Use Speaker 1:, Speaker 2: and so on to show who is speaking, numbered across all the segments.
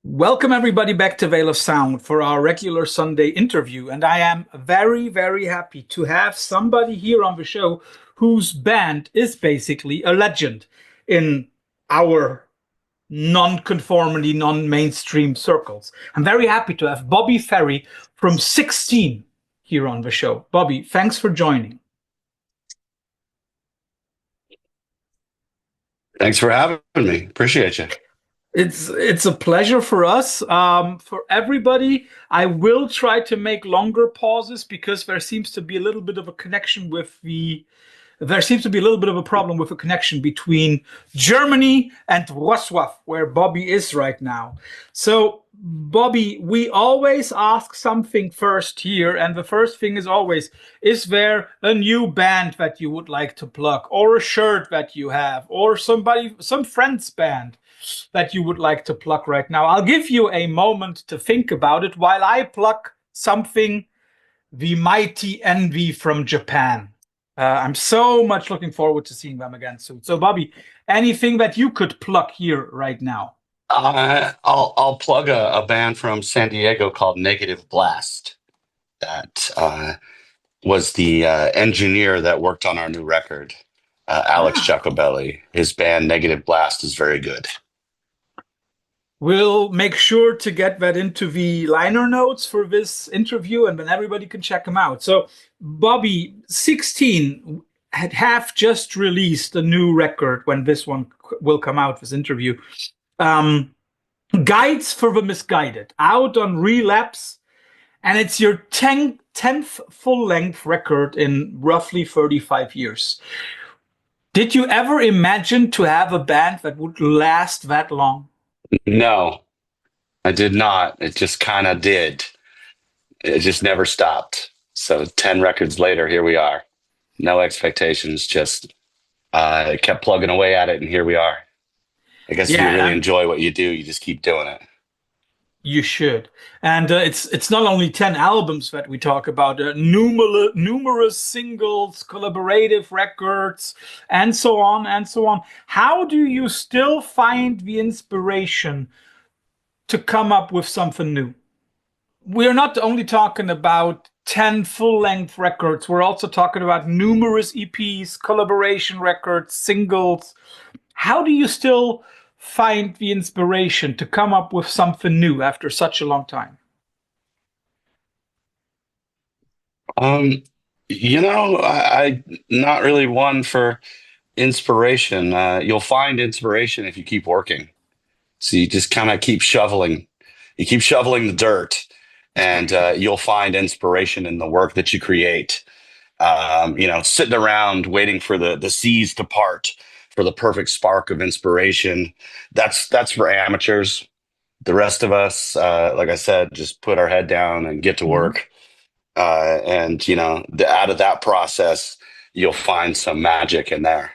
Speaker 1: Welcome everybody back to Veil of Sound for our regular Sunday interview. And I am very, very happy to have somebody here on the show whose band is basically a legend in our non-conformity, non-mainstream circles. I'm very happy to have Bobby Ferry from 16 here on the show. Bobby, thanks for joining.
Speaker 2: Thanks for having me. Appreciate you.
Speaker 1: It's a pleasure for us. For everybody, I will try to make longer pauses because there seems to be a little bit of a connection with the. There seems to be a little bit of a problem with a connection between Germany and Wrocław, where Bobby is right now. So, Bobby, we always ask something first here, and the first thing is always, is there a new band that you would like to plug, or a shirt that you have, or some friend's band that you would like to plug right now? I'll give you a moment to think about it while I plug something, the mighty Envy from Japan. I'm so much looking forward to seeing them again soon. So, Bobby, anything that you could plug here right now?
Speaker 2: I'll plug a band from San Diego called Negative Blast that was the engineer that worked on our new record, Alex
Speaker 1: Ah,
Speaker 2: Giacobelli. His band Negative Blast is very good.
Speaker 1: we'll make sure to get that into the liner notes for this interview, and then everybody can check them out. So, Bobby, 16 have just released a new record when this one will come out, this interview. Um, Guides for the Misguided, out on Relapse, and it's your 10th full-length record in roughly 35 years. Did you ever imagine to have a band that would last that long?
Speaker 2: No, I did not. It just kind of did. It just never stopped. So 10 records later, here we are. No expectations, just kept plugging away at it, and here we are. I guess if you
Speaker 1: Yeah,
Speaker 2: really enjoy what you do, you just keep doing it.
Speaker 1: you should. And it's not only 10 albums that we talk about, numerous singles, collaborative records, and so on and so on. How do you still find the inspiration to come up with something new? We're not only talking about 10 full-length records, we're also talking about numerous EPs, collaboration records, singles. How do you still find the inspiration to come up with something new after such a long time?
Speaker 2: Um, I not really one for inspiration. You'll find inspiration if you keep working. So you just kind of keep shoveling. You keep shoveling the dirt, and you'll find inspiration in the work that you create. Sitting around waiting for the seas to part for the perfect spark of inspiration. That's for amateurs. The rest of us, like I said, just put our head down and get to
Speaker 1: Mhm.
Speaker 2: work. And out of that process, you'll find some magic in there.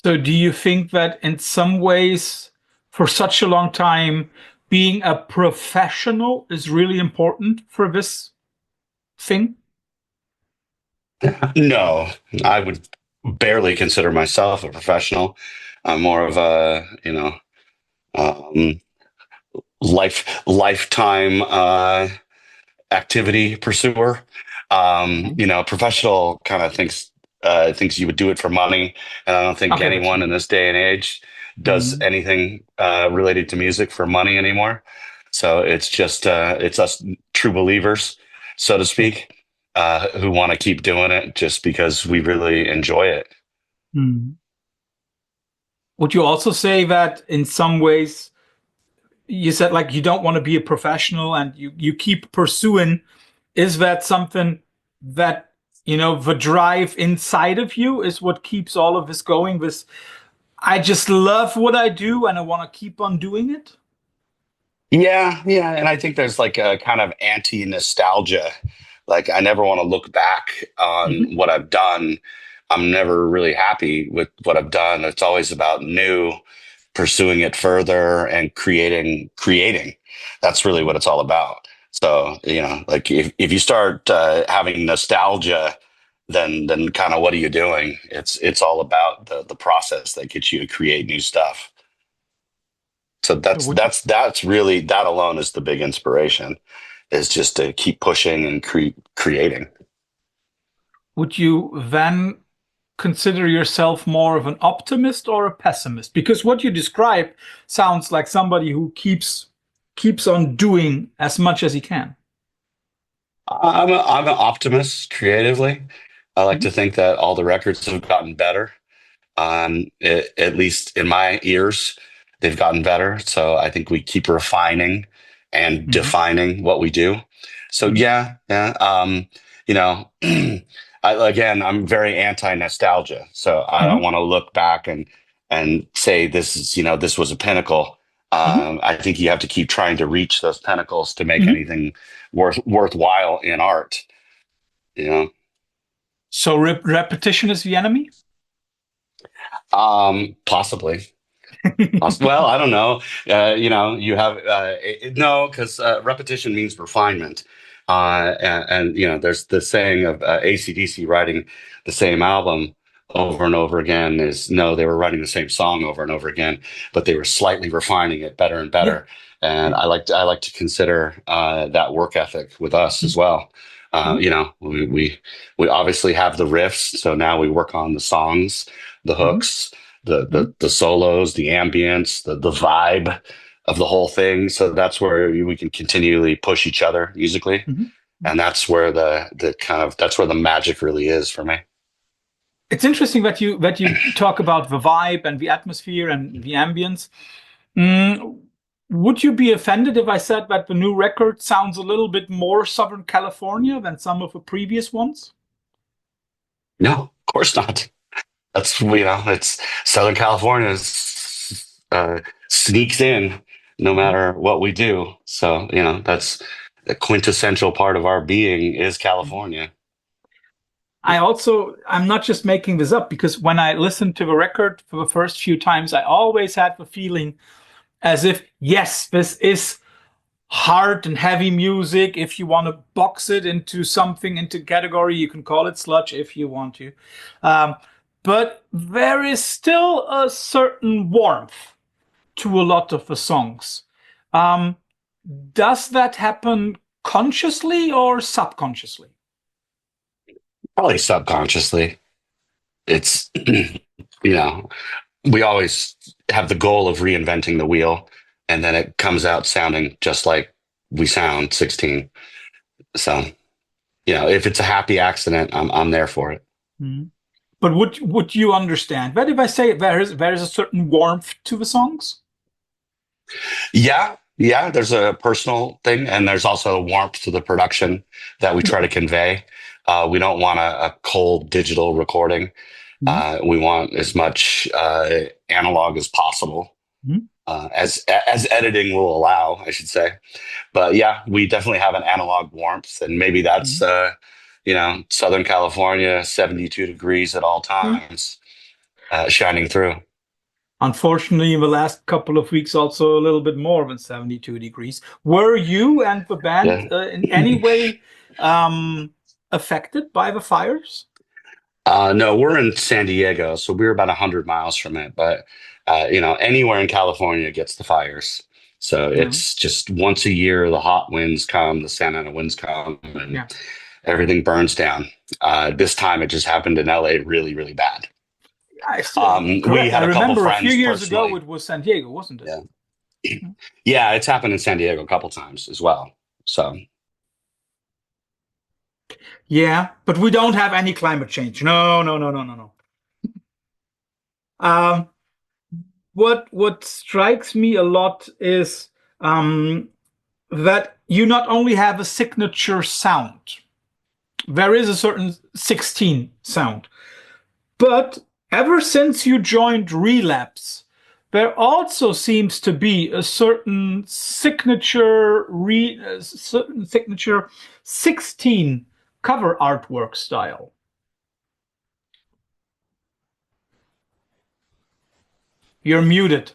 Speaker 1: So, do you think that in some ways, for such a long time, being a professional is really important for this thing?
Speaker 2: No, I would barely consider myself a professional. I'm more of a, um, lifetime activity pursuer. Professional kind of thinks you would do it for money, and I don't think
Speaker 1: Okay, that's
Speaker 2: anyone
Speaker 1: true.
Speaker 2: in this day and age does
Speaker 1: Mhm.
Speaker 2: anything related to music for money anymore. So it's us true believers, so to speak, who want to keep doing it just because we really enjoy it.
Speaker 1: Mhm. Would you also say that in some ways you said like you don't want to be a professional and you keep pursuing? Is that something that, the drive inside of you is what keeps all of this going? This, I just love what I do and I want to keep on doing it.
Speaker 2: Yeah, yeah, and I think there's like a kind of anti-nostalgia. Like I never want to look back on
Speaker 1: Mhm.
Speaker 2: what I've done. I'm never really happy with what I've done. It's always about new, pursuing it further and creating. That's really what it's all about. So, like if you start having nostalgia, then kind of what are you doing? It's all about the process that gets you to create new stuff. So
Speaker 1: So would you
Speaker 2: that's really, that alone is the big inspiration, is just to keep pushing and creating.
Speaker 1: would you then consider yourself more of an optimist or a pessimist? Because what you describe sounds like somebody who keeps on doing as much as he can.
Speaker 2: I'm an optimist creatively. I like
Speaker 1: Mhm,
Speaker 2: to think that all the records have gotten better. At least in my ears, they've gotten better. So I think we keep refining and
Speaker 1: mhm,
Speaker 2: defining what we do. So
Speaker 1: mhm,
Speaker 2: yeah, yeah. You know, again, I'm very anti-nostalgia. So I don't
Speaker 1: mhm,
Speaker 2: want to look back and say this is, this was a pinnacle.
Speaker 1: mhm,
Speaker 2: I think you have to keep trying to reach those pinnacles to make
Speaker 1: mhm.
Speaker 2: anything worthwhile in art. You know,
Speaker 1: So repetition is the enemy?
Speaker 2: possibly. Well, I don't know. You have no, because repetition means refinement. There's the saying of AC/DC writing the same album over and over again is no, they were writing the same song over and over again, but they were slightly refining it better and
Speaker 1: Yeah,
Speaker 2: better. And
Speaker 1: yeah.
Speaker 2: I like to consider that work ethic with us as well.
Speaker 1: Mhm,
Speaker 2: We obviously have the riffs, so now we work on the songs, the
Speaker 1: mhm,
Speaker 2: hooks, the
Speaker 1: mhm,
Speaker 2: the the solos, the ambience, the vibe of the whole thing. So that's where we can continually push each other musically,
Speaker 1: mhm, mhm.
Speaker 2: and that's where that's where the magic really is for me.
Speaker 1: It's interesting that you talk about the vibe and the atmosphere and the ambience. Mm, would you be offended if I said that the new record sounds a little bit more Southern California than some of the previous ones?
Speaker 2: No, of course not. That's it's Southern California sneaks in no
Speaker 1: Mhm.
Speaker 2: matter what we do. So that's the quintessential part of our being is
Speaker 1: Mhm.
Speaker 2: California.
Speaker 1: I'm not just making this up because when I listened to the record for the first few times, I always had the feeling as if, yes, this is hard and heavy music. If you want to box it into something, into category, you can call it sludge if you want to. Um, but there is still a certain warmth to a lot of the songs. Um, does that happen consciously or subconsciously?
Speaker 2: Probably subconsciously. It's we always have the goal of reinventing the wheel, and then it comes out sounding just like we sound 16. So if it's a happy accident, I'm there for it.
Speaker 1: Mhm. But would you understand that if I say there is a certain warmth to the songs?
Speaker 2: Yeah, yeah. There's a personal thing, and there's also a warmth to the production that we try to convey. We don't want a cold digital recording.
Speaker 1: Mhm.
Speaker 2: We want as much analog as possible,
Speaker 1: Mhm.
Speaker 2: as editing will allow, I should say. But yeah, we definitely have an analog warmth, and maybe that's
Speaker 1: Mhm.
Speaker 2: Southern California, 72 degrees at all
Speaker 1: Yeah.
Speaker 2: times, shining through.
Speaker 1: Unfortunately, in the last couple of weeks, also a little bit more than 72 degrees. Were you and the band
Speaker 2: Yeah.
Speaker 1: in any way affected by the fires?
Speaker 2: No, we're in San Diego, so we're about 100 miles from it. But anywhere in California gets the fires. So
Speaker 1: Yeah.
Speaker 2: it's just once a year, the hot winds come, the Santa Ana winds come, and
Speaker 1: Yeah.
Speaker 2: everything burns down. This time it just happened in LA really, really bad. We
Speaker 1: Correct. I
Speaker 2: had a couple
Speaker 1: remember a few
Speaker 2: friends
Speaker 1: years ago
Speaker 2: personally.
Speaker 1: it was San Diego, wasn't it?
Speaker 2: Yeah. Yeah, it's happened in San Diego a couple times as well. So
Speaker 1: Yeah, but we don't have any climate change. No, no, no, no, no, no. Um, what strikes me a lot is that you not only have a signature sound, there is a certain 16 sound, but ever since you joined Relapse, there also seems to be a certain signature 16 cover artwork style. You're muted.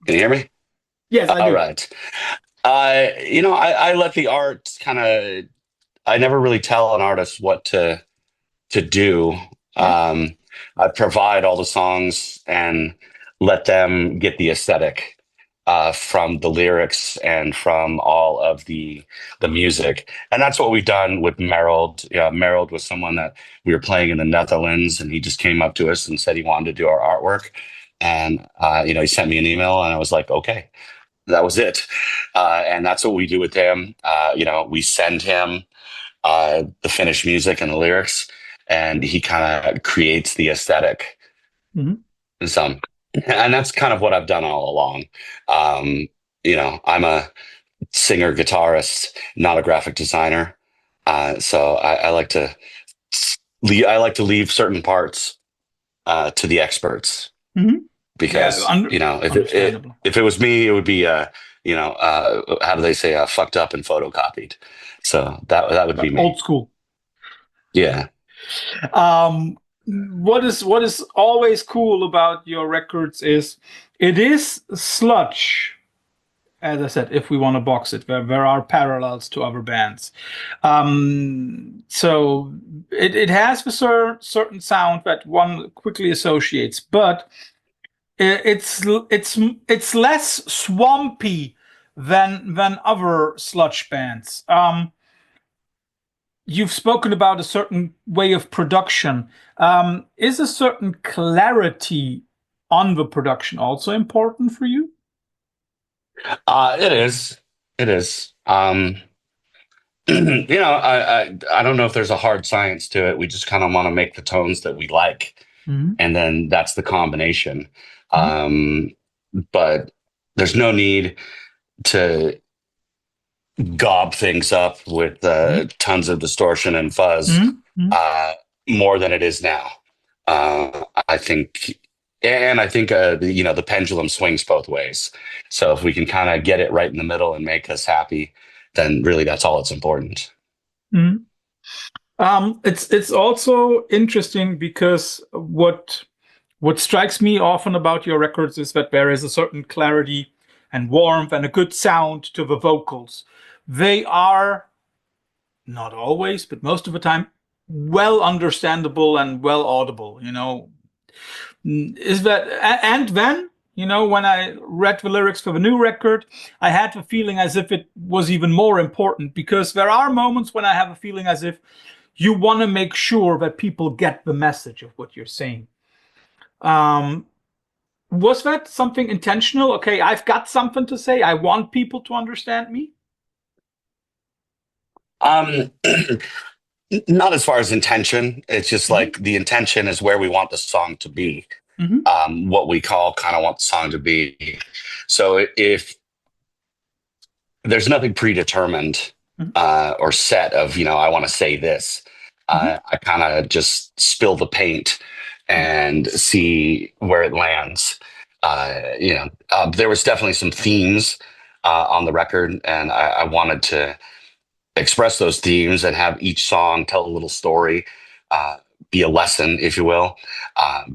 Speaker 2: can you hear me?
Speaker 1: Yes, I
Speaker 2: All
Speaker 1: do.
Speaker 2: right. I let the art kind of. I never really tell an artist what to do.
Speaker 1: Yeah.
Speaker 2: I provide all the songs, and let them get the aesthetic from the lyrics and from all of the music. And that's what we've done with Merrill. Yeah, Merrill was someone that we were playing in the Netherlands, and he just came up to us and said he wanted to do our artwork. And he sent me an email, and I was like, okay, that was it. And that's what we do with him. We send him the finished music and the lyrics, and he kind of creates the aesthetic.
Speaker 1: Mhm.
Speaker 2: So, and that's kind of what I've done all along. I'm a singer guitarist, not a graphic designer. So I like to leave certain parts to the experts,
Speaker 1: Mhm. Yeah,
Speaker 2: because
Speaker 1: understandable.
Speaker 2: if it was me, it would be how do they say, fucked up and photocopied. So that would be me.
Speaker 1: Old school.
Speaker 2: Yeah.
Speaker 1: What is always cool about your records is it is sludge. As I said, if we want to box it, there are parallels to other bands. So it has a certain sound that one quickly associates, but it's less swampy than other sludge bands. You've spoken about a certain way of production. Is a certain clarity on the production also important for you?
Speaker 2: It is. It is. I don't know if there's a hard science to it. We just kind of want to make the tones that we like,
Speaker 1: Mhm.
Speaker 2: and then that's the combination.
Speaker 1: Mhm.
Speaker 2: Um, but there's no need to gob things up with
Speaker 1: Mhm.
Speaker 2: tons of distortion and fuzz,
Speaker 1: Mhm. Mhm.
Speaker 2: uh, more than it is now. I think, and I think the pendulum swings both ways. So if we can kind of get it right in the middle and make us happy, then really that's all that's important.
Speaker 1: Mhm. It's also interesting because what strikes me often about your records is that there is a certain clarity and warmth and a good sound to the vocals. They are not always, but most of the time, well understandable and well audible. Is that and then when I read the lyrics for the new record, I had the feeling as if it was even more important because there are moments when I have a feeling as if you want to make sure that people get the message of what you're saying. Um, was that something intentional? Okay, I've got something to say. I want people to understand me.
Speaker 2: Um, Not as far as intention. It's just
Speaker 1: Hmm.
Speaker 2: like the intention is where we want the song to be.
Speaker 1: Hmm.
Speaker 2: What we call kind of want the song to be. So if there's nothing predetermined or set of, I want to say this,
Speaker 1: Hmm.
Speaker 2: I kind of just spill the paint and see where it lands. There was definitely some themes on the record, and I wanted to express those themes and have each song tell a little story, uh, be a lesson, if you will.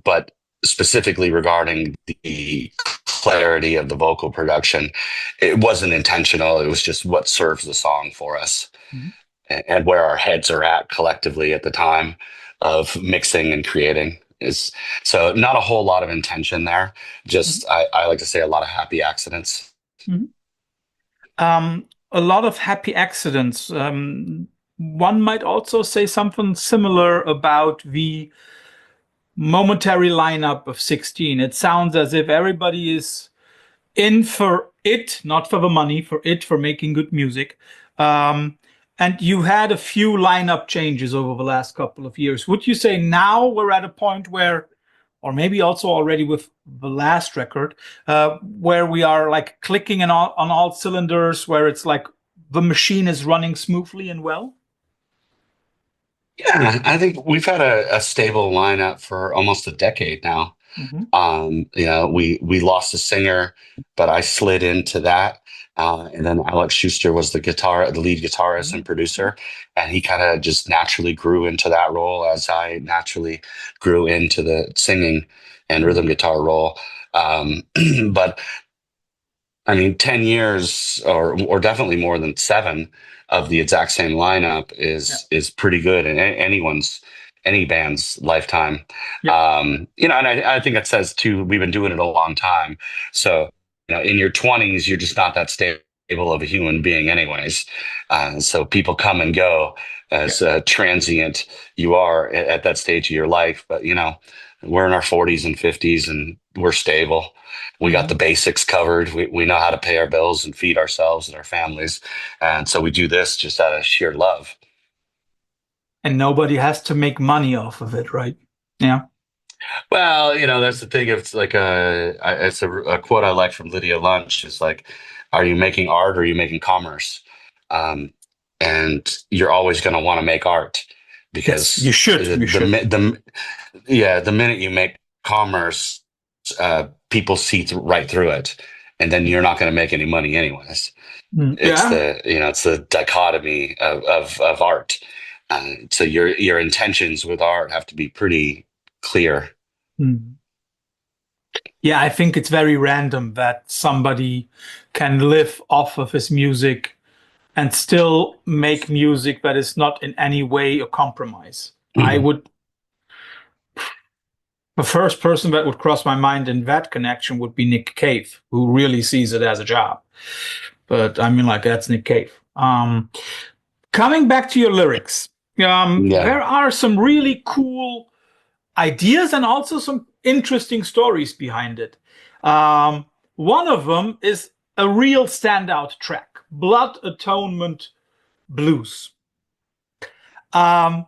Speaker 2: But specifically regarding the clarity of the vocal production, it wasn't intentional. It was just what serves the song for us,
Speaker 1: Hmm.
Speaker 2: and where our heads are at collectively at the time of mixing and creating. Is so not a whole lot of intention there. Just I like to say a lot of happy accidents.
Speaker 1: Hmm. A lot of happy accidents. One might also say something similar about the momentary lineup of 16. It sounds as if everybody is in for it, not for the money, for it, for making good music. And you had a few lineup changes over the last couple of years. Would you say now we're at a point where, or maybe also already with the last record, where we are like clicking on all cylinders, where it's like the machine is running smoothly and well?
Speaker 2: Yeah, I think we've had a stable lineup for almost a decade now.
Speaker 1: Hmm.
Speaker 2: We lost a singer, but I slid into that. And then Alex Schuster was the lead guitarist and producer, and he kind of just naturally grew into that role as I naturally grew into the singing and rhythm guitar role. But I mean, 10 years or definitely more than seven of the exact same lineup
Speaker 1: Yeah.
Speaker 2: is pretty good in anyone's any band's lifetime.
Speaker 1: Yep.
Speaker 2: And I think that says too, we've been doing it a long time. So, in your 20s, you're just not that stable of a human being anyways. So people come and go
Speaker 1: Yeah.
Speaker 2: as transient you are at that stage of your life. But, we're in our 40s and 50s and we're stable. We got the
Speaker 1: Mhm.
Speaker 2: basics covered. We know how to pay our bills and feed ourselves and our families. And so we do this just out of sheer love.
Speaker 1: And nobody has to make money off of it, right? Yeah.
Speaker 2: Well, that's the thing. It's like it's a quote I like from Lydia Lunch. It's like, are you making art or are you making commerce? Um, and you're always going to want to make art
Speaker 1: Yes, you
Speaker 2: because
Speaker 1: should.
Speaker 2: the,
Speaker 1: You
Speaker 2: the
Speaker 1: should.
Speaker 2: mi- the yeah, the minute you make commerce, people see right through it, and then you're not going to make any money anyways. It's
Speaker 1: Yeah.
Speaker 2: it's the dichotomy of art. So your intentions with art have to be pretty clear.
Speaker 1: Mm. Yeah, I think it's very random that somebody can live off of his music and still make music that is not in any way a compromise. I would, the first person that would cross my mind in that connection would be Nick Cave, who really sees it as a job. But I mean, like, that's Nick Cave. Coming back to your lyrics,
Speaker 2: Yeah.
Speaker 1: there are some really cool ideas and also some interesting stories behind it. One of them is a real standout track, Blood Atonement Blues. Um,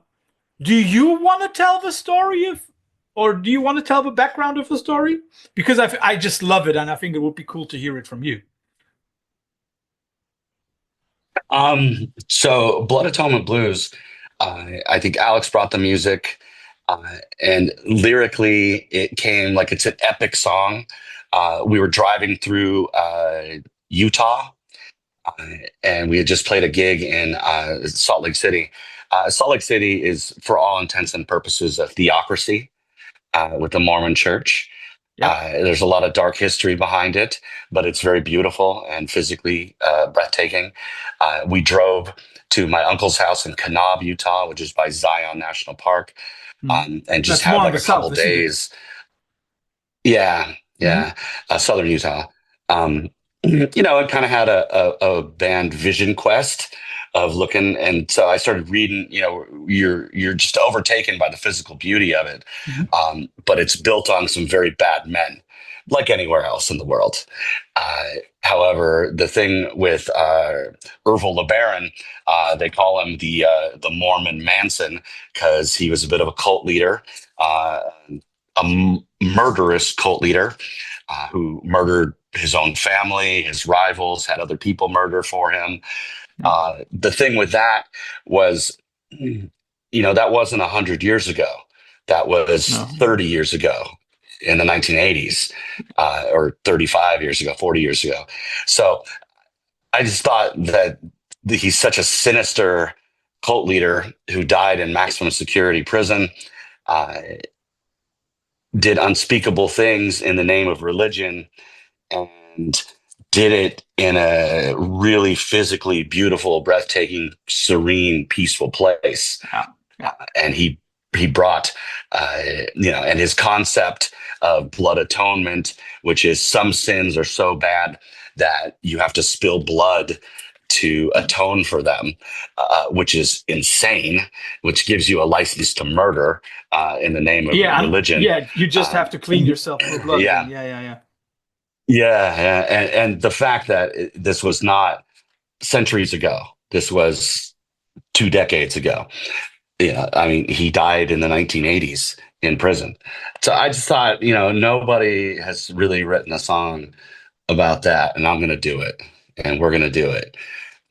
Speaker 1: do you want to tell the story of, or do you want to tell the background of the story? Because I just love it and I think it would be cool to hear it from you.
Speaker 2: So Blood Atonement Blues, I think Alex brought the music, and lyrically it came like it's an epic song. We were driving through Utah, uh, and we had just played a gig in Salt Lake City. Salt Lake City is, for all intents and purposes, a theocracy with the Mormon Church.
Speaker 1: Yep.
Speaker 2: There's a lot of dark history behind it, but it's very beautiful and physically breathtaking. We drove to my uncle's house in Kanab, Utah, which is by Zion National Park,
Speaker 1: Mhm.
Speaker 2: and just
Speaker 1: That's
Speaker 2: had
Speaker 1: more on
Speaker 2: like
Speaker 1: the
Speaker 2: a couple
Speaker 1: south, isn't it?
Speaker 2: days. Yeah,
Speaker 1: Hmm.
Speaker 2: yeah, southern Utah. It kind of had a band vision quest of looking, and so I started reading. You're just overtaken by the physical beauty of it,
Speaker 1: Hmm.
Speaker 2: but it's built on some very bad men, like anywhere else in the world. Uh, However, the thing with Ervil LeBaron, they call him the Mormon Manson because he was a bit of a cult leader. Uh, Murderous cult leader who murdered his own family, his rivals, had other people murder for him.
Speaker 1: Yeah.
Speaker 2: The thing with that was, that wasn't 100 years ago. That was
Speaker 1: No.
Speaker 2: 30 years ago in the 1980s, or 35 years ago, 40 years ago. So I just thought that he's such a sinister cult leader who died in maximum security prison. Uh, did unspeakable things in the name of religion and did it in a really physically beautiful, breathtaking, serene, peaceful place.
Speaker 1: Yeah. Yeah.
Speaker 2: And he brought, and his concept of blood atonement, which is some sins are so bad that you have to spill blood to atone for them, which is insane, which gives you a license to murder in the name of
Speaker 1: Yeah,
Speaker 2: religion.
Speaker 1: yeah, you just
Speaker 2: Uh,
Speaker 1: have to clean yourself through blood then.
Speaker 2: yeah,
Speaker 1: Yeah, yeah, yeah.
Speaker 2: yeah, and the fact that this was not centuries ago, this was 2 decades ago. Yeah, I mean, he died in the 1980s in prison. So I just thought, nobody has really written a song about that, and I'm going to do it, and we're going to do it.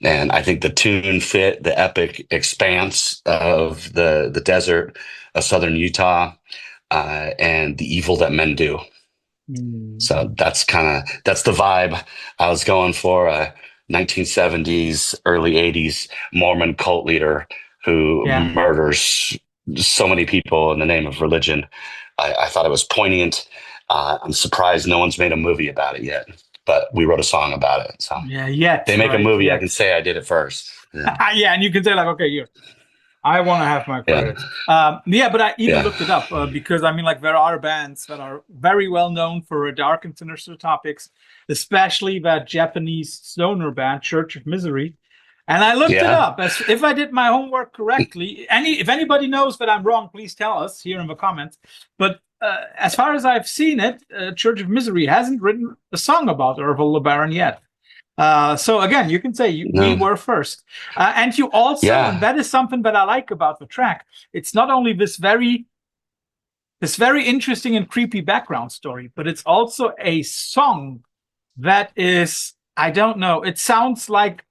Speaker 2: And I think the tune fit the epic expanse of the desert of southern Utah, and the evil that men do. So
Speaker 1: Mm.
Speaker 2: that's the vibe I was going for. 1970s, early 80s Mormon cult leader who
Speaker 1: Yeah.
Speaker 2: murders so many people in the name of religion. I thought it was poignant. I'm surprised no one's made a movie about it yet, but we wrote a song about it. So
Speaker 1: Yeah, yet,
Speaker 2: they make a
Speaker 1: right,
Speaker 2: movie, I can
Speaker 1: yet.
Speaker 2: say I did it first. Yeah.
Speaker 1: Yeah, and you can say like, okay, here. I want to have my
Speaker 2: Yeah,
Speaker 1: credits. Yeah, but I even
Speaker 2: yeah,
Speaker 1: looked it up because I mean, like, there are bands that are very well known for dark and sinister topics, especially that Japanese stoner band, Church of Misery. And I looked it
Speaker 2: yeah.
Speaker 1: up. As if I did my homework correctly, if anybody knows that I'm wrong, please tell us here in the comments. But as far as I've seen it, Church of Misery hasn't written a song about Orville LeBaron yet. So again, you can say we
Speaker 2: No,
Speaker 1: were first, and you also, and
Speaker 2: yeah.
Speaker 1: that is something that I like about the track. It's not only this very interesting and creepy background story, but it's also a song that is, I don't know, it sounds like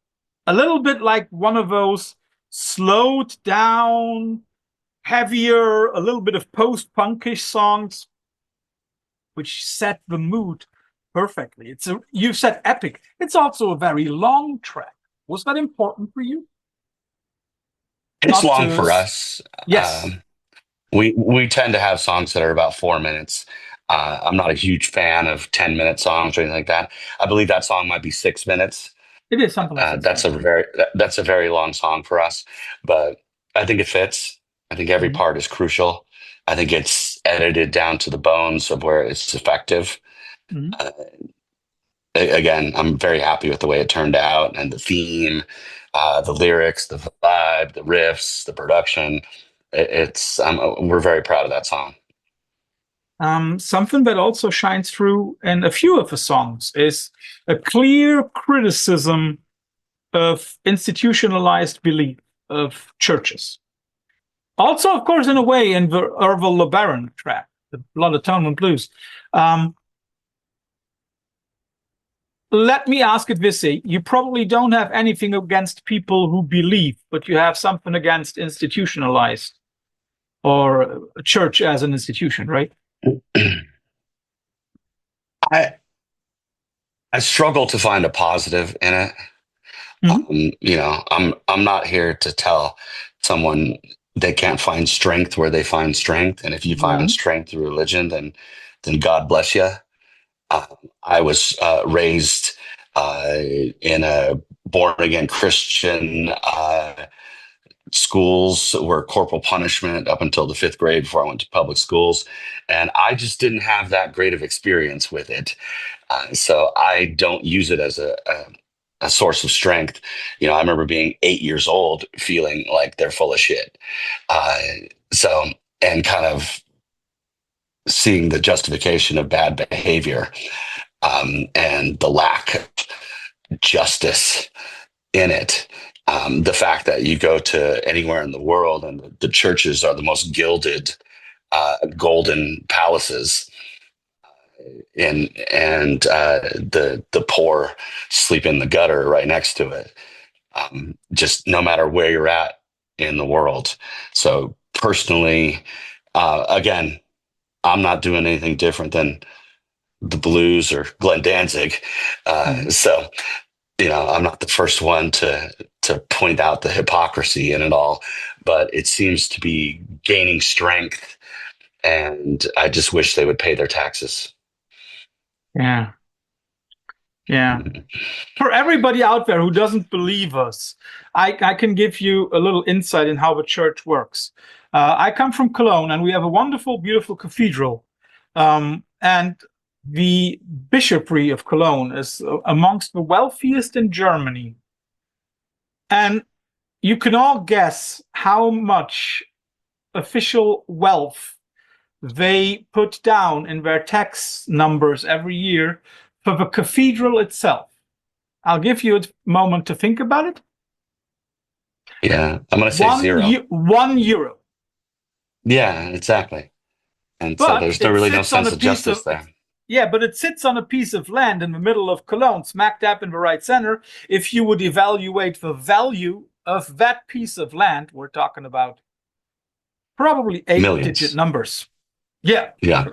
Speaker 1: a little bit like one of those slowed down, heavier, a little bit of post-punkish songs, which set the mood perfectly. You said epic. It's also a very long track. Was that important for you?
Speaker 2: It's
Speaker 1: Not
Speaker 2: long
Speaker 1: to.
Speaker 2: for us.
Speaker 1: Yes,
Speaker 2: We tend to have songs that are about 4 minutes. I'm not a huge fan of 10-minute songs or anything like that. I believe that song might be 6 minutes.
Speaker 1: it is something like this.
Speaker 2: That's a that's a very long song for us, but I think it fits. I think every
Speaker 1: Mm-hmm.
Speaker 2: part is crucial. I think it's edited down to the bones of where it's effective.
Speaker 1: Mm-hmm.
Speaker 2: Uh, Again, I'm very happy with the way it turned out and the theme, the lyrics, the vibe, the riffs, the production. We're very proud of that song.
Speaker 1: Something that also shines through in a few of the songs is a clear criticism of institutionalized belief of churches. Also, of course, in a way, in the Orville LeBaron track, the Blood Atonement Blues. Um, Let me ask it this way. You probably don't have anything against people who believe, but you have something against institutionalized or a church as an institution, right?
Speaker 2: I I struggle to find a positive in it.
Speaker 1: Mm-hmm.
Speaker 2: I'm not here to tell someone they can't find strength where they find strength, and if you find
Speaker 1: Mm-hmm.
Speaker 2: strength through religion, then God bless you. Uh, I was raised in a born again Christian schools were corporal punishment up until the fifth grade before I went to public schools. And I just didn't have that great of experience with it. So I don't use it as a source of strength. I remember being 8 years old feeling like they're full of shit. Uh, so, and kind of seeing the justification of bad behavior and the lack of justice in it. The fact that you go to anywhere in the world and the churches are the most gilded, golden palaces, and the poor sleep in the gutter right next to it. Just no matter where you're at in the world. So personally, again, I'm not doing anything different than the blues or Glenn Danzig.
Speaker 1: Mm-hmm.
Speaker 2: So I'm not the first one to point out the hypocrisy in it all, but it seems to be gaining strength, and I just wish they would pay their taxes.
Speaker 1: Yeah. Yeah.
Speaker 2: Mm.
Speaker 1: For everybody out there who doesn't believe us, I can give you a little insight in how the church works. I come from Cologne, and we have a wonderful, beautiful cathedral. And the bishopry of Cologne is amongst the wealthiest in Germany. And you can all guess how much official wealth they put down in their tax numbers every year for the cathedral itself. I'll give you a moment to think about it.
Speaker 2: Yeah, I'm going to say
Speaker 1: One,
Speaker 2: zero.
Speaker 1: €1.
Speaker 2: Yeah, exactly. And so
Speaker 1: But
Speaker 2: there's
Speaker 1: it
Speaker 2: really no
Speaker 1: sits on
Speaker 2: sense
Speaker 1: a
Speaker 2: of
Speaker 1: piece
Speaker 2: justice
Speaker 1: of
Speaker 2: there.
Speaker 1: yeah, but it sits on a piece of land in the middle of Cologne, smack dab in the right center. If you would evaluate the value of that piece of land, we're talking about probably 8-digit
Speaker 2: Millions.
Speaker 1: numbers. Yeah.
Speaker 2: Yeah.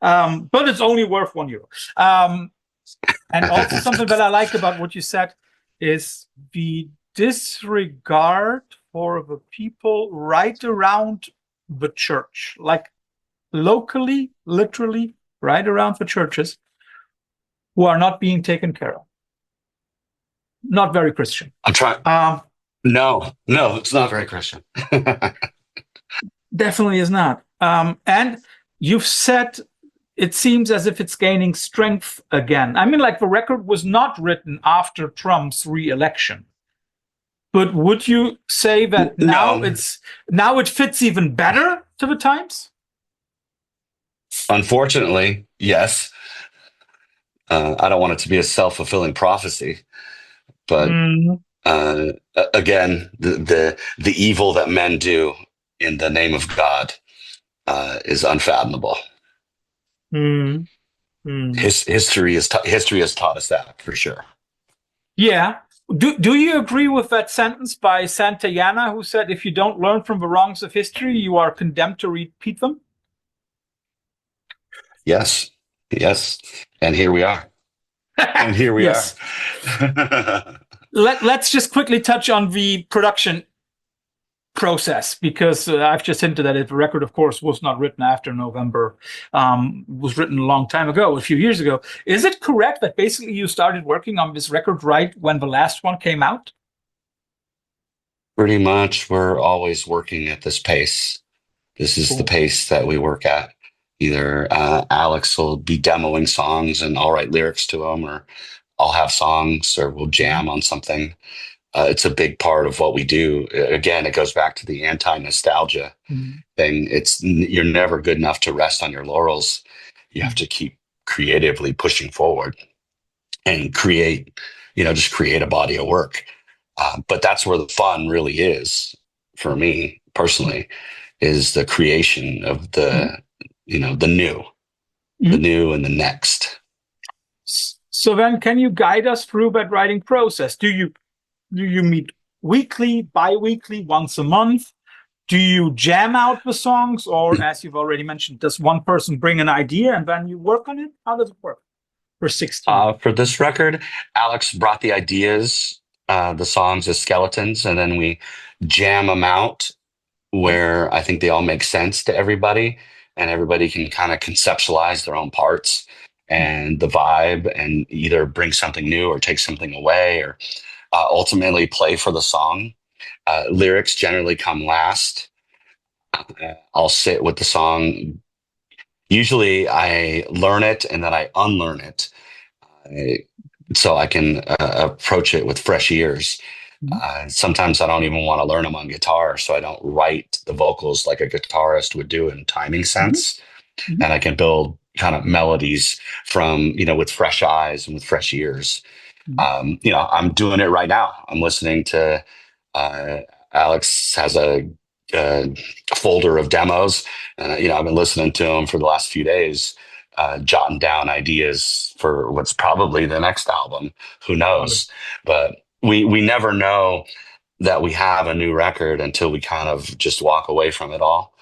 Speaker 1: But it's only worth €1. And also something that I like about what you said is the disregard for the people right around the church, like locally, literally, right around the churches who are not being taken care of. Not very Christian.
Speaker 2: I'm trying. No, no, it's not very Christian.
Speaker 1: Definitely is not. And you've said it seems as if it's gaining strength again. I mean, like the record was not written after Trump's re-election. But would you say that
Speaker 2: No,
Speaker 1: now it fits even better to the times?
Speaker 2: unfortunately, yes. I don't want it to be a self-fulfilling prophecy, but
Speaker 1: Mm,
Speaker 2: again, the evil that men do in the name of God is unfathomable.
Speaker 1: mm, mm.
Speaker 2: History has taught us that for sure.
Speaker 1: Yeah. Do you agree with that sentence by Santayana, who said, "If you don't learn from the wrongs of history, you are condemned to repeat them"?
Speaker 2: Yes, yes, and here we are, and here we are.
Speaker 1: Yes. Let's just quickly touch on the production process because I've just hinted at it. The record, of course, was not written after November. Was written a long time ago, a few years ago. Is it correct that basically you started working on this record right when the last one came out?
Speaker 2: Pretty much, we're always working at this pace. This is the
Speaker 1: Cool.
Speaker 2: pace that we work at. Either Alex will be demoing songs and I'll write lyrics to them, or I'll have songs, or we'll
Speaker 1: Mhm.
Speaker 2: jam on something. It's a big part of what we do. Again, it goes back to the anti-nostalgia
Speaker 1: Mhm.
Speaker 2: thing. You're never good enough to rest on your laurels. You have
Speaker 1: Mhm.
Speaker 2: to keep creatively pushing forward and create, just create a body of work. But that's where the fun really is for me personally, is the creation of
Speaker 1: Mhm.
Speaker 2: the new, the
Speaker 1: Mhm.
Speaker 2: new and the next.
Speaker 1: So then, can you guide us through that writing process? Do you meet weekly, bi-weekly, once a month? Do you jam out the songs, or as you've already mentioned, does one person bring an idea and then you work on it? How does it work for 16?
Speaker 2: For this record, Alex brought the ideas, the songs as skeletons, and then we jam them out
Speaker 1: Mhm.
Speaker 2: where I think they all make sense to everybody, and everybody can kind of conceptualize their own parts and the vibe, and either bring something new or take something away, or ultimately play for the song. Lyrics generally come last. I'll sit with the song. Usually, I learn it and then I unlearn it, uh, so I can approach it with fresh ears.
Speaker 1: Mhm.
Speaker 2: Sometimes I don't even want to learn them on guitar, so I don't write the vocals like a guitarist would do in timing
Speaker 1: Mhm.
Speaker 2: sense.
Speaker 1: Mhm.
Speaker 2: And I can build kind of melodies from, with fresh eyes and with fresh ears.
Speaker 1: Mhm.
Speaker 2: I'm doing it right now. I'm listening to, uh, Alex has a folder of demos, and I've been listening to them for the last few days, jotting down ideas for what's probably the next album. Who
Speaker 1: Got it.
Speaker 2: knows? But we never know that we have a new record until we kind of just walk away from it all.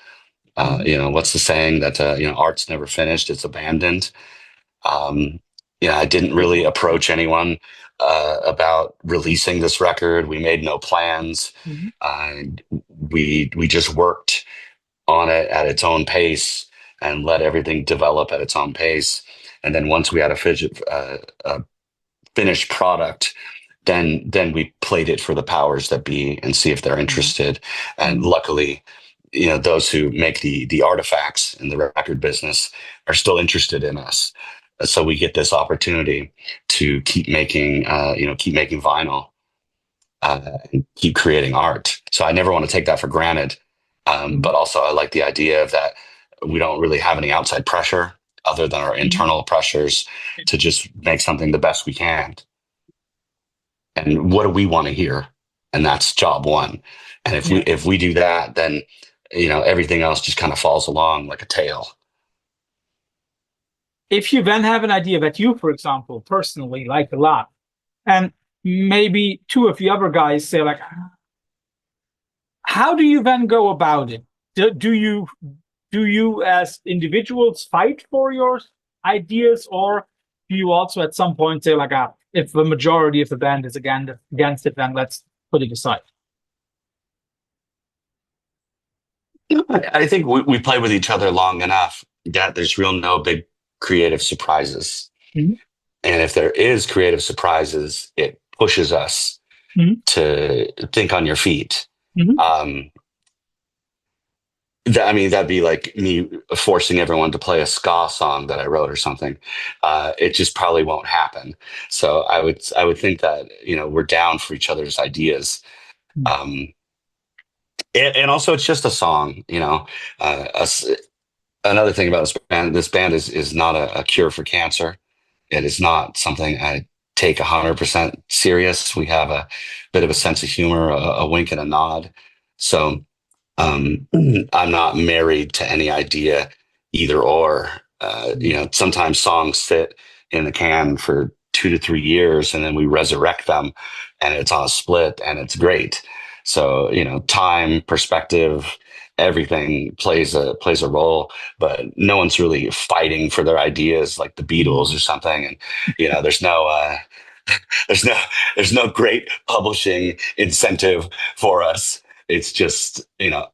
Speaker 1: Mhm.
Speaker 2: What's the saying that art's never finished, it's abandoned. um, I didn't
Speaker 1: Good
Speaker 2: really
Speaker 1: one.
Speaker 2: approach anyone about releasing this record. We made no plans.
Speaker 1: Mhm.
Speaker 2: uh, we just worked on it at its own pace and let everything develop at its own pace. And then once we had a finished product, then we played it for the powers that be and see if they're
Speaker 1: Mhm.
Speaker 2: interested. And
Speaker 1: Mhm.
Speaker 2: luckily, those who make the artifacts in the record business are still interested in us. So we get this opportunity to keep making vinyl, and keep creating art. So I never want to take that for granted.
Speaker 1: Mhm.
Speaker 2: But also, I like the idea of that we don't really have any outside pressure other than our
Speaker 1: Mhm.
Speaker 2: internal pressures to just make something the best we can. And what do we want to hear? And that's job one. And if we
Speaker 1: Yeah.
Speaker 2: if we do that, then everything else just kind of falls along like a tail.
Speaker 1: If you then have an idea that you, for example, personally like a lot, and maybe two of the other guys say like, how do you then go about it? Do you as individuals fight for your ideas, or do you also at some point say like, if the majority of the band is against it, then let's put it aside?
Speaker 2: I think we play with each other long enough that there's real no big creative surprises.
Speaker 1: Mhm.
Speaker 2: And if there is creative surprises, it pushes us.
Speaker 1: Hmm.
Speaker 2: to think on your feet.
Speaker 1: Hmm.
Speaker 2: Um, I mean, that'd be like me forcing everyone to play a ska song that I wrote or something. It just probably won't happen. So I would think that, we're down for each other's ideas. Um, and also it's just a song, another thing about this band is not a cure for cancer. It is not something I take 100% serious. We have a bit of a sense of humor, a wink and a nod. So I'm not married to any idea either or. Sometimes songs sit in the can for 2 to 3 years and then we resurrect them and it's on a split and it's great. So, time, perspective, everything plays a role, but no one's really fighting for their ideas like the Beatles or something. And, there's no, there's no there's no great publishing incentive for us. It's just,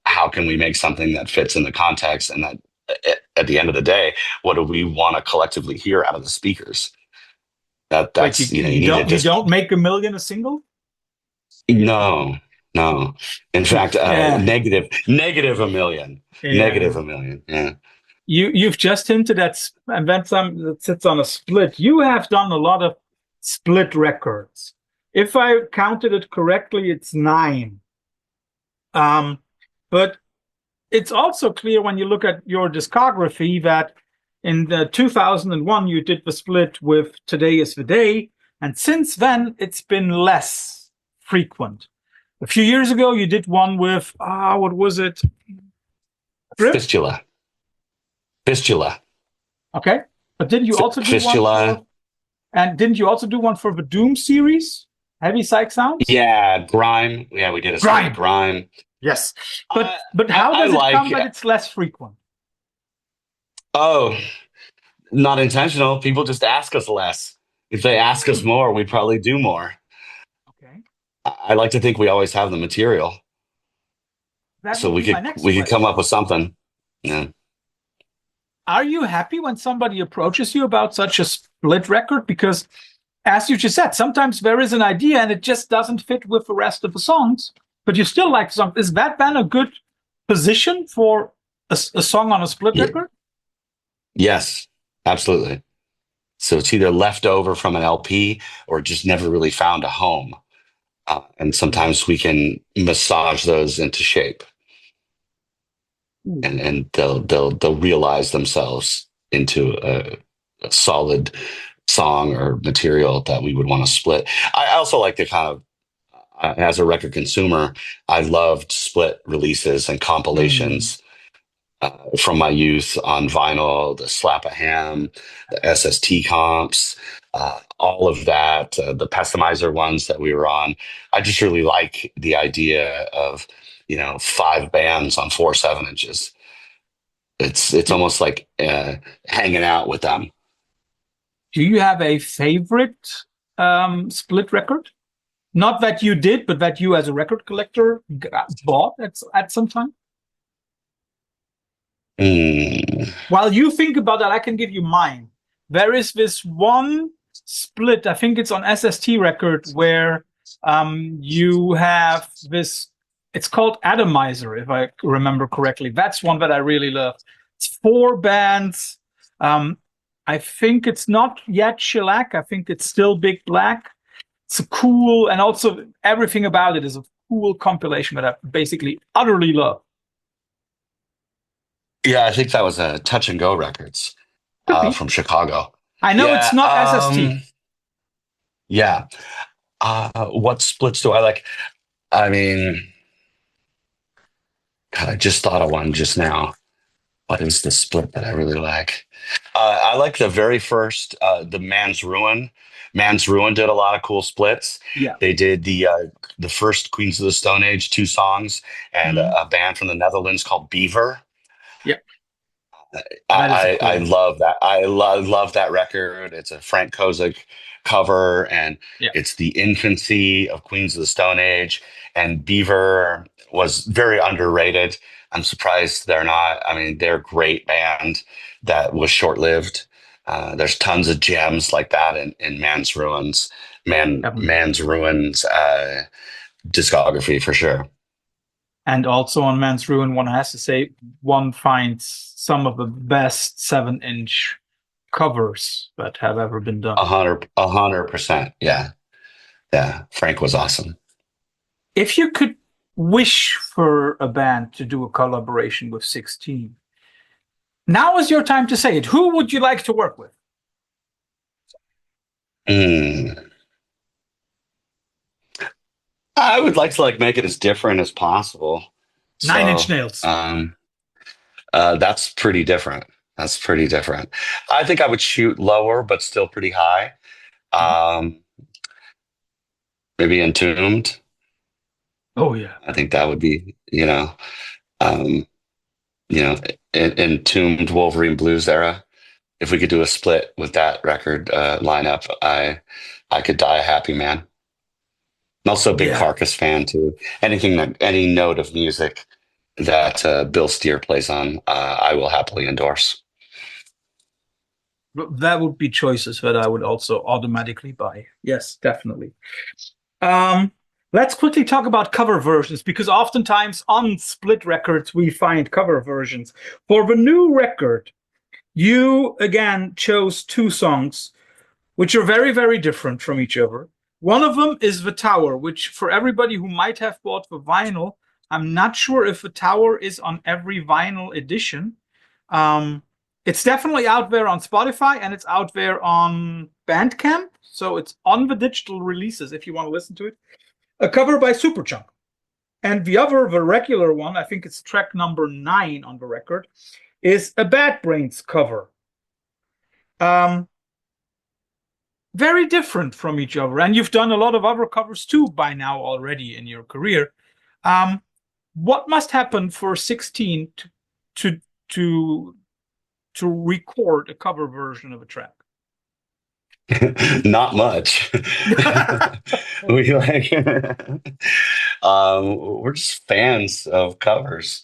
Speaker 2: how can we make something that fits in the context and that at the end of the day, what do we want to collectively hear out of the speakers? That
Speaker 1: Wait,
Speaker 2: that's, you need to
Speaker 1: you
Speaker 2: just
Speaker 1: don't make a million a single?
Speaker 2: no, no. In fact,
Speaker 1: Yeah,
Speaker 2: negative a million, negative
Speaker 1: yeah.
Speaker 2: a million. Yeah.
Speaker 1: You've just hinted at and then some that sits on a split. You have done a lot of split records. If I counted it correctly, it's 9. Um, but it's also clear when you look at your discography that in the 2001 you did the split with Today Is the Day, and since then it's been less frequent. A few years ago you did one with what was it? Grip?
Speaker 2: Fistula, fistula,
Speaker 1: Okay. But didn't you also do one
Speaker 2: fistula.
Speaker 1: for the Doom series? Heavy Psych Sounds?
Speaker 2: Yeah, grime. Yeah, we did a split with
Speaker 1: Grime.
Speaker 2: grime.
Speaker 1: Yes.
Speaker 2: I,
Speaker 1: But
Speaker 2: I,
Speaker 1: how
Speaker 2: I
Speaker 1: does it
Speaker 2: like.
Speaker 1: come that it's less frequent?
Speaker 2: Oh, not intentional. People just ask us less. If they ask us
Speaker 1: Hmm.
Speaker 2: more, we probably do more.
Speaker 1: Okay.
Speaker 2: I like to think we always have the material,
Speaker 1: That
Speaker 2: so
Speaker 1: would
Speaker 2: we
Speaker 1: be my
Speaker 2: could
Speaker 1: next
Speaker 2: we could come up
Speaker 1: question.
Speaker 2: with something. Yeah.
Speaker 1: Are you happy when somebody approaches you about such a split record? Because, as you just said, sometimes there is an idea and it just doesn't fit with the rest of the songs, but you still like the song. Is that then a good position for a song on a split
Speaker 2: Yeah.
Speaker 1: record?
Speaker 2: Yes, absolutely. So it's either left over from an LP or just never really found a home. And sometimes we can massage those into shape,
Speaker 1: Ooh.
Speaker 2: and they'll realize themselves into a solid song or material that we would want to split. I also like to kind of, as a record consumer, I loved split releases and
Speaker 1: Mm.
Speaker 2: compilations from my youth on vinyl, the Slap a Ham, the SST comps, all of that, the Pessimizer ones that we were on. I just really like the idea of, 5 bands on 4 7 inches. It's
Speaker 1: Do
Speaker 2: almost like hanging out with them.
Speaker 1: do you have a favorite split record? Not that you did, but that you, as a record collector, bought at some time?
Speaker 2: Mm.
Speaker 1: While you think about that, I can give you mine. There is this one split, I think it's on SST record, where you have this, it's called Atomizer, if I remember correctly. That's one that I really love. It's 4 bands. Um, I think it's not yet Shellac. I think it's still Big Black. It's a cool, and also everything about it is a cool compilation that I basically utterly love.
Speaker 2: Yeah, I think that was a Touch and Go Records
Speaker 1: Could be.
Speaker 2: from Chicago.
Speaker 1: I know it's
Speaker 2: Yeah,
Speaker 1: not SST.
Speaker 2: yeah. What splits do I like? I mean, God, I just thought of one just now. What is the split that I really like? I like the very first, the Man's Ruin. Man's Ruin did a lot of cool splits.
Speaker 1: Yeah.
Speaker 2: They did the first Queens of the Stone Age 2 songs, and
Speaker 1: Mhm.
Speaker 2: a band from the Netherlands called Beaver.
Speaker 1: Yeah. That is a
Speaker 2: I
Speaker 1: cool one.
Speaker 2: love that. I love that record. It's a Frank Kozik cover, and
Speaker 1: Yeah.
Speaker 2: it's the infancy of Queens of the Stone Age. And Beaver was very underrated. I'm surprised they're not. I mean, they're a great band that was short lived. There's tons of gems like that in
Speaker 1: Definitely.
Speaker 2: Man's Ruins discography for sure.
Speaker 1: And also on Man's Ruin, one has to say, one finds some of the best 7-inch covers that have ever been done.
Speaker 2: 100%. Yeah. Yeah. Frank was awesome.
Speaker 1: If you could wish for a band to do a collaboration with 16, now is your time to say it. Who would you like to work with?
Speaker 2: Mm. I would like to like make it as different as possible.
Speaker 1: Nine Inch
Speaker 2: So,
Speaker 1: Nails.
Speaker 2: that's pretty different. That's pretty different. I think I would shoot lower, but still pretty high.
Speaker 1: Mhm.
Speaker 2: Um, Maybe Entombed.
Speaker 1: Oh yeah.
Speaker 2: I think that would be, um, you know, Entombed Wolverine Blues era. If we could do a split with that record lineup, I could die a happy man. I'm also a big
Speaker 1: Yeah.
Speaker 2: Carcass fan too. Any note of music that Bill Steer plays on, I will happily endorse.
Speaker 1: That would be choices that I would also automatically buy. Yes, definitely. Let's quickly talk about cover versions because oftentimes on split records we find cover versions. For the new record, you again chose two songs which are very, very different from each other. One of them is The Tower, which for everybody who might have bought the vinyl, I'm not sure if The Tower is on every vinyl edition. Um, it's definitely out there on Spotify and it's out there on Bandcamp. So it's on the digital releases if you want to listen to it. A cover by Superchunk. And the other, the regular one, I think it's track number 9 on the record, is a Bad Brains cover. Um, very different from each other. And you've done a lot of other covers too by now already in your career. Um, what must happen for 16 to to to record a cover version of a track?
Speaker 2: Not much. We like we're just fans of covers.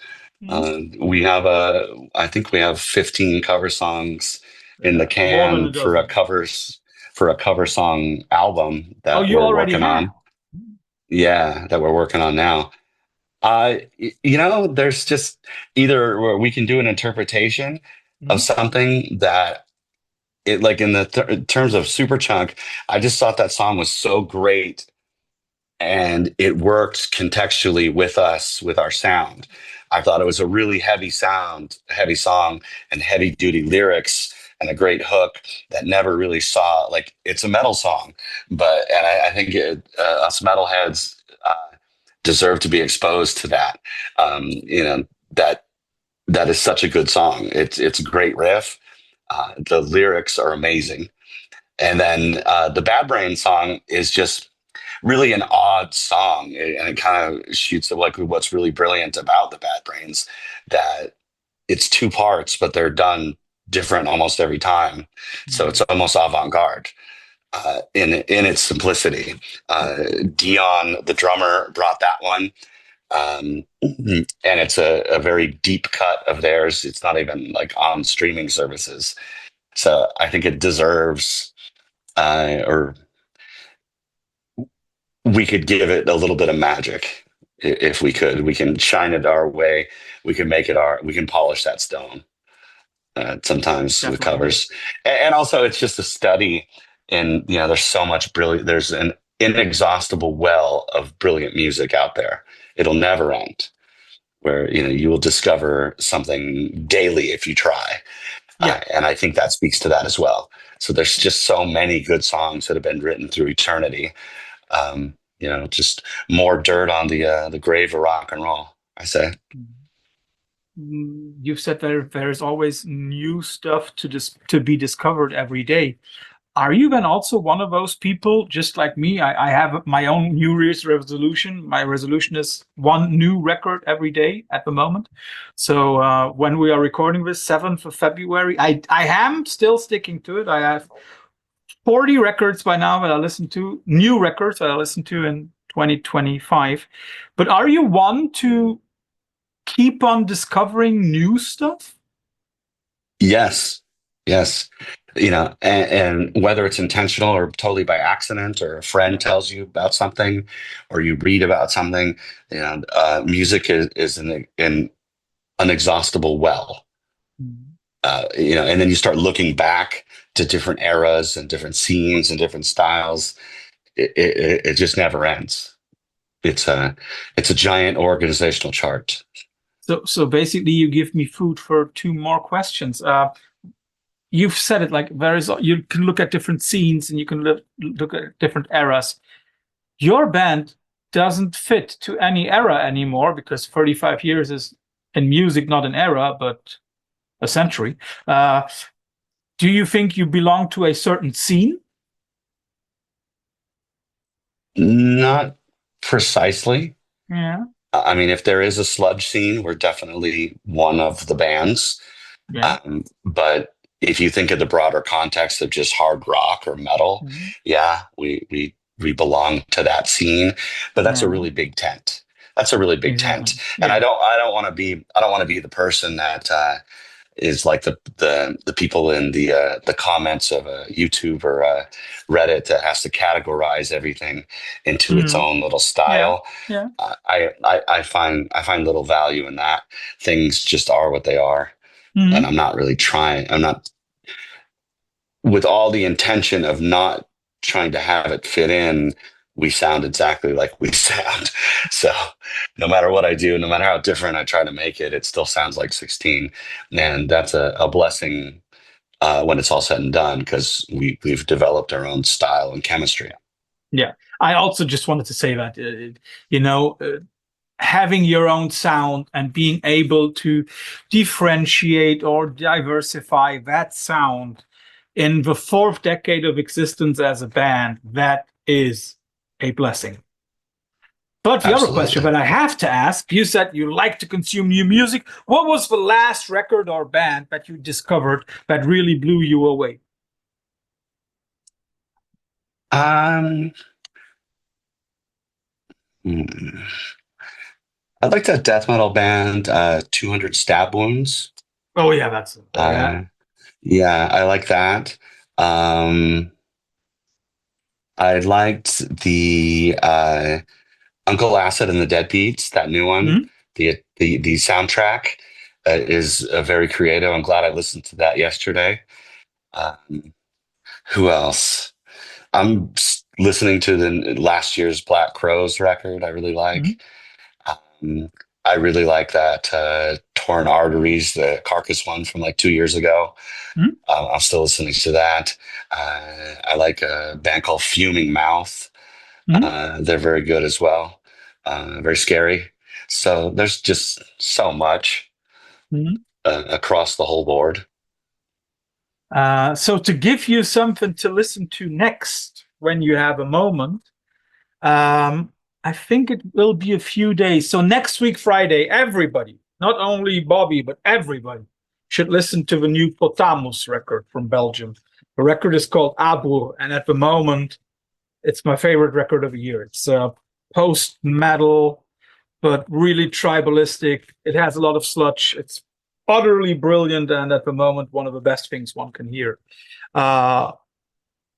Speaker 2: I think we have 15 cover songs in the
Speaker 1: More than a
Speaker 2: can
Speaker 1: dozen.
Speaker 2: for a cover song album
Speaker 1: Oh,
Speaker 2: that
Speaker 1: you
Speaker 2: we're
Speaker 1: already
Speaker 2: working
Speaker 1: have.
Speaker 2: on. Yeah, that we're working on now. There's just either where we can do an interpretation of
Speaker 1: Mhm.
Speaker 2: something that it like in the terms of Superchunk, I just thought that song was so great and it worked contextually with us with our sound. I thought it was a really heavy sound, heavy song, and heavy duty lyrics and a great hook that never really saw like it's a metal song, but and I think us metalheads deserve to be exposed to that. That that is such a good song. It's a great riff. The lyrics are amazing, and then the Bad Brain song is just really an odd song, and it kind of shoots at like what's really brilliant about the Bad Brains that it's two parts, but they're done different almost every time. So it's
Speaker 1: Mhm.
Speaker 2: almost avant-garde in its simplicity. Dion, the drummer, brought that one. And it's a very deep cut of theirs. It's not even like on streaming services. So I think it deserves, or we could give it a little bit of magic if we could. We can shine it our way. We can make it our. We can polish that stone. Sometimes with
Speaker 1: Definitely.
Speaker 2: covers, and also it's just a study. And there's so much brilliant. There's an inexhaustible well of brilliant music out there. It'll never end. Where you will discover something daily if you try,
Speaker 1: Yeah.
Speaker 2: and I think that speaks to that as well. So there's just so many good songs that have been written through eternity. Just more dirt on the grave of rock and roll, I say.
Speaker 1: You've said there's always new stuff to be discovered every day. Are you then also one of those people, just like me? I have my own New Year's resolution. My resolution is one new record every day at the moment. So when we are recording this, 7th of February, I am still sticking to it. I have 40 records by now that I listen to, new records that I listen to in 2025. But are you one to keep on discovering new stuff?
Speaker 2: Yes, yes. and whether it's intentional or totally by accident, or a friend tells you about something, or you read about something, music is an inexhaustible well.
Speaker 1: Mhm.
Speaker 2: And then you start looking back to different eras and different scenes and different styles. It just never ends. It's a giant organizational chart.
Speaker 1: So basically, you give me food for two more questions. You've said it like there is. You can look at different scenes and you can look at different eras. Your band doesn't fit to any era anymore because 35 years is in music not an era but a century. Uh, do you think you belong to a certain scene?
Speaker 2: Not precisely.
Speaker 1: Yeah,
Speaker 2: I mean, if there is a sludge scene, we're definitely one of the bands.
Speaker 1: yeah.
Speaker 2: But if you think of the broader context of just hard rock or metal,
Speaker 1: Mhm.
Speaker 2: yeah, we belong to that scene. But that's a
Speaker 1: Yeah,
Speaker 2: really big tent. That's a really big
Speaker 1: exactly.
Speaker 2: tent. And
Speaker 1: Yeah.
Speaker 2: I don't want to be the person that is like the people in the comments of a YouTube or a Reddit that has to categorize everything into its
Speaker 1: Mhm.
Speaker 2: own little
Speaker 1: Yeah,
Speaker 2: style.
Speaker 1: yeah.
Speaker 2: I find little value in that. Things just are what they are, and
Speaker 1: Mhm.
Speaker 2: I'm not really trying. I'm not, with all the intention of not trying to have it fit in. We sound exactly like we sound. So no matter what I do, no matter how different I try to make it, it still sounds like 16. And that's a blessing when it's all said and done, because we've developed our own style and chemistry.
Speaker 1: Yeah. I also just wanted to say that, you know, uh, having your own sound and being able to differentiate or diversify that sound in the fourth decade of existence as a band, that is a blessing. But the other question
Speaker 2: Absolutely.
Speaker 1: that I have to ask, you said you like to consume new music. What was the last record or band that you discovered that really blew you away?
Speaker 2: Um, hmm. I like that death metal band, 200 Stab Wounds.
Speaker 1: Oh yeah, that's yeah.
Speaker 2: Uh, yeah, I like that. Um, I liked the Uncle Acid and the Deadbeats, that new one.
Speaker 1: Mhm.
Speaker 2: The soundtrack is very creative. I'm glad I listened to that yesterday. Um, who else? Listening to the last year's Black Crows record. I really
Speaker 1: Mhm.
Speaker 2: like. Um, I really like that Torn Arteries, the Carcass one from like 2 years ago.
Speaker 1: Mhm.
Speaker 2: I'm still listening to that. I like a band called Fuming Mouth.
Speaker 1: Mhm.
Speaker 2: They're very good as well. Very scary. So there's just so much
Speaker 1: Mhm.
Speaker 2: across the whole board.
Speaker 1: So to give you something to listen to next when you have a moment, um, I think it will be a few days. So next week, Friday, everybody, not only Bobby, but everybody should listen to the new Potamus record from Belgium. The record is called Abu, and at the moment, it's my favorite record of the year. It's post metal, but really tribalistic. It has a lot of sludge. It's utterly brilliant, and at the moment, one of the best things one can hear. Uh,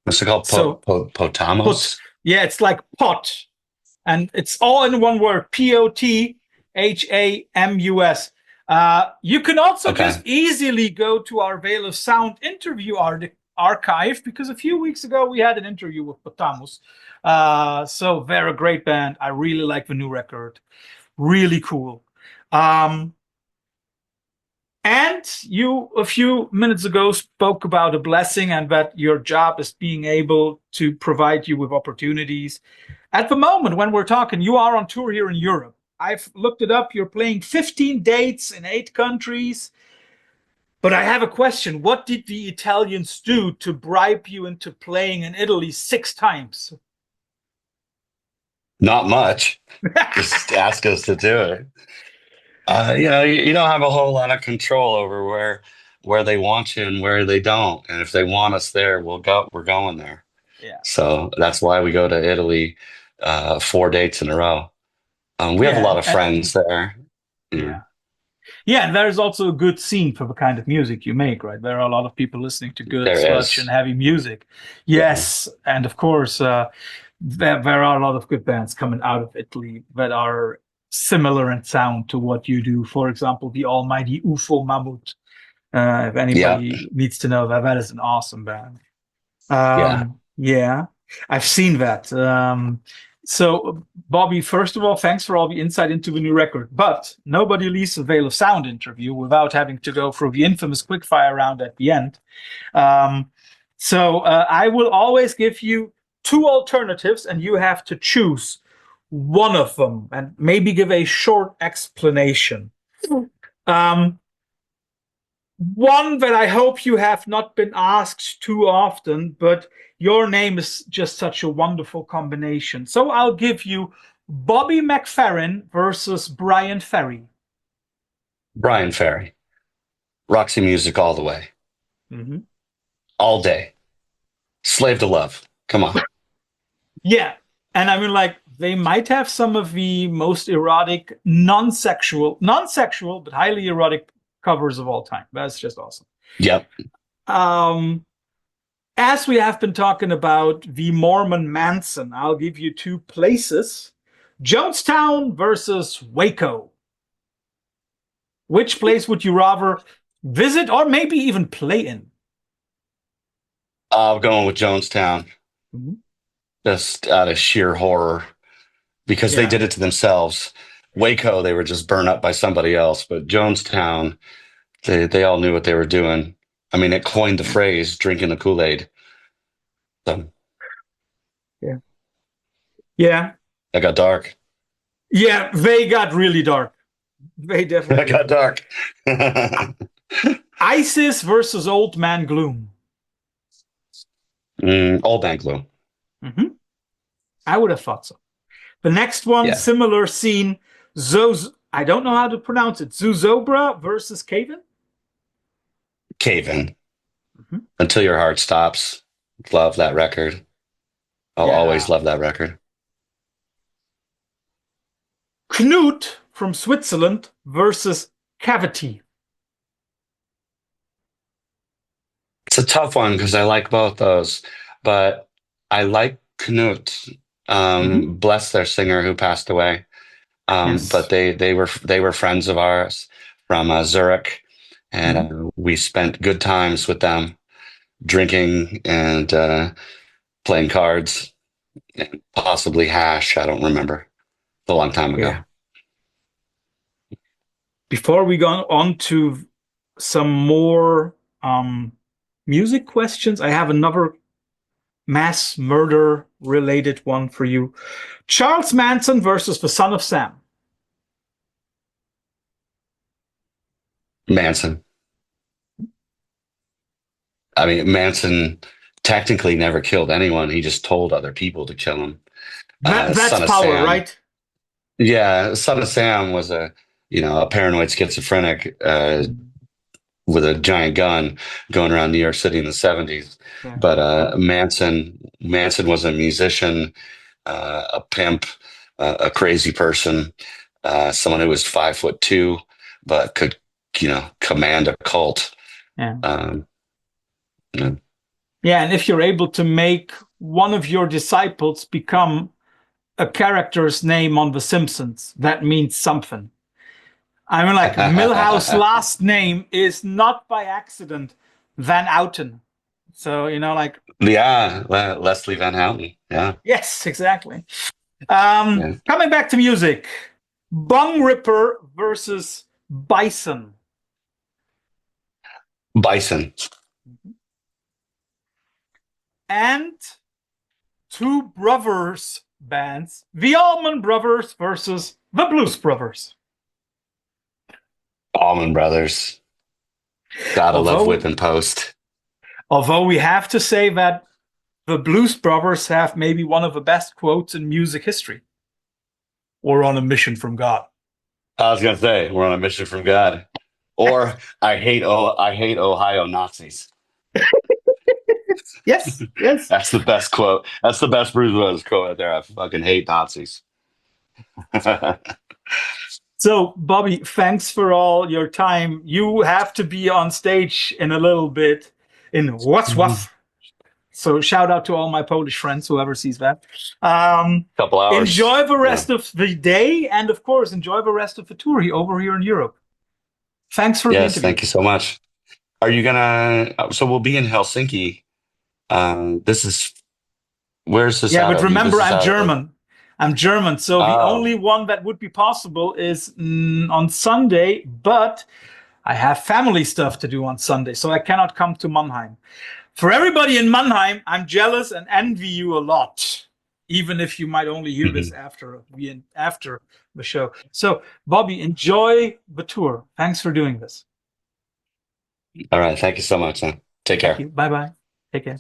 Speaker 2: What's it called?
Speaker 1: so, but
Speaker 2: Potamos?
Speaker 1: yeah, it's like pot, and it's all in one word: Pothamus. You can also
Speaker 2: Okay.
Speaker 1: just easily go to our Veil of Sound interview archive because a few weeks ago we had an interview with Potamus. So they're a great band. I really like the new record. Really cool. Um, and you, a few minutes ago, spoke about a blessing and that your job is being able to provide you with opportunities. At the moment, when we're talking, you are on tour here in Europe. I've looked it up. You're playing 15 dates in 8 countries. But I have a question. What did the Italians do to bribe you into playing in Italy 6 times?
Speaker 2: Not much. Just ask us to do it. You don't have a whole lot of control over where they want you and where they don't. And if they want us there, we'll go. We're going there.
Speaker 1: Yeah.
Speaker 2: So that's why we go to Italy 4 dates in a row. We have a
Speaker 1: Yeah.
Speaker 2: lot of friends there. Yeah.
Speaker 1: Yeah. Yeah, and there's also a good scene for the kind of music you make, right? There are a lot of people listening to good
Speaker 2: There
Speaker 1: sludge and
Speaker 2: is.
Speaker 1: heavy music.
Speaker 2: Yeah.
Speaker 1: Yes, and of course, there are a lot of good bands coming out of Italy that are similar in sound to what you do. For example, the almighty UFO Mammut. If
Speaker 2: Yeah.
Speaker 1: anybody needs to know that, that is an awesome band.
Speaker 2: Yeah.
Speaker 1: Yeah, I've seen that. So, Bobby, first of all, thanks for all the insight into the new record. But nobody leaves the Veil of Sound interview without having to go through the infamous quickfire round at the end. Um, so, I will always give you two alternatives, and you have to choose one of them and maybe give a short explanation. Um, One that I hope you have not been asked too often, but your name is just such a wonderful combination. So I'll give you Bobby McFerrin versus Brian Ferry.
Speaker 2: Brian Ferry. Roxy music all the way.
Speaker 1: Mm-hmm.
Speaker 2: All day. Slave to love. Come on.
Speaker 1: Yeah. And I mean, like, they might have some of the most erotic, non-sexual, but highly erotic covers of all time. That's just awesome.
Speaker 2: Yep.
Speaker 1: Um, As we have been talking about the Mormon Manson, I'll give you two places. Jonestown versus Waco. Which place would you rather visit or maybe even play in?
Speaker 2: I'm going with Jonestown.
Speaker 1: Mhm.
Speaker 2: Just out of sheer horror because they
Speaker 1: Yeah.
Speaker 2: did it to themselves. Waco, they were just burned up by somebody else, but Jonestown, they all knew what they were doing. I mean, it coined the phrase "drinking the Kool-Aid." So
Speaker 1: Yeah. Yeah.
Speaker 2: that got dark.
Speaker 1: Yeah. They got really dark. They
Speaker 2: That
Speaker 1: definitely
Speaker 2: got
Speaker 1: did.
Speaker 2: dark.
Speaker 1: ISIS versus Old Man Gloom.
Speaker 2: Old Man Glue.
Speaker 1: Mhm. I would have thought so. The next one,
Speaker 2: Yeah.
Speaker 1: similar scene. I don't know how to pronounce it. Zuzobra versus Caven.
Speaker 2: Cave In.
Speaker 1: Mhm.
Speaker 2: Until Your Heart Stops. Love that record. I'll always
Speaker 1: Yeah.
Speaker 2: love that record.
Speaker 1: Knut from Switzerland versus Cavity.
Speaker 2: It's a tough one because I like both those, but I like Knut.
Speaker 1: Mhm.
Speaker 2: Bless their singer who passed away. But
Speaker 1: Yes.
Speaker 2: they were friends of ours from Zurich, and
Speaker 1: Mhm.
Speaker 2: we spent good times with them, drinking and playing cards, and possibly hash. I don't remember. A long time ago.
Speaker 1: Yeah. Before we go on to some more music questions, I have another mass murder related one for you. Charles Manson versus the Son of Sam.
Speaker 2: Manson. I mean, Manson technically never killed anyone. He just told other people to kill him.
Speaker 1: That's
Speaker 2: Son of
Speaker 1: power,
Speaker 2: Sam.
Speaker 1: right?
Speaker 2: Yeah, Son of Sam was a paranoid schizophrenic with a giant gun going around New York City in the 70s.
Speaker 1: Yeah.
Speaker 2: But Manson was a musician, a pimp, a crazy person, someone who was 5'2", but could command a cult.
Speaker 1: Yeah.
Speaker 2: Um, yeah.
Speaker 1: Yeah, and if you're able to make one of your disciples become a character's name on The Simpsons, that means something. I mean, like, Milhouse's last name is not by accident Van Outen. So, like,
Speaker 2: Yeah, Leslie Van Houten. Yeah,
Speaker 1: yes, exactly.
Speaker 2: yeah.
Speaker 1: Coming back to music, Bung Ripper versus Bison.
Speaker 2: Bison.
Speaker 1: And two brothers bands, the Allman Brothers versus the Blues Brothers.
Speaker 2: Allman Brothers. Gotta love Whip
Speaker 1: Although,
Speaker 2: and Post.
Speaker 1: although we have to say that the Blues Brothers have maybe one of the best quotes in music history. We're on a mission from God.
Speaker 2: I was gonna say we're on a mission from God, or I hate Ohio Nazis.
Speaker 1: Yes, yes.
Speaker 2: That's the best quote. That's the best Bruce Willis quote out there. I fucking hate Nazis.
Speaker 1: So, Bobby, thanks for all your time. You have to be on stage in a little bit in
Speaker 2: Mhm.
Speaker 1: Wrocław. So, shout out to all my Polish friends, whoever sees that. Um,
Speaker 2: Couple hours.
Speaker 1: enjoy the
Speaker 2: Yeah.
Speaker 1: rest of the day, and of course, enjoy the rest of the tour over here in Europe. Thanks for the
Speaker 2: Yes,
Speaker 1: interview.
Speaker 2: thank you so much. Are you gonna? So we'll be in Helsinki. This is where's this
Speaker 1: Yeah,
Speaker 2: out
Speaker 1: but
Speaker 2: of?
Speaker 1: remember,
Speaker 2: This is
Speaker 1: I'm
Speaker 2: out of.
Speaker 1: German. I'm German, so the
Speaker 2: Oh.
Speaker 1: only one that would be possible is on Sunday, but I have family stuff to do on Sunday, so I cannot come to Mannheim. For everybody in Mannheim, I'm jealous and envy you a lot, even if you might only hear this
Speaker 2: Mhm.
Speaker 1: after the show. So, Bobby, enjoy the tour. Thanks for doing this.
Speaker 2: All right. Thank you so much, man. Take
Speaker 1: Thank
Speaker 2: care.
Speaker 1: you. Bye bye. Take care.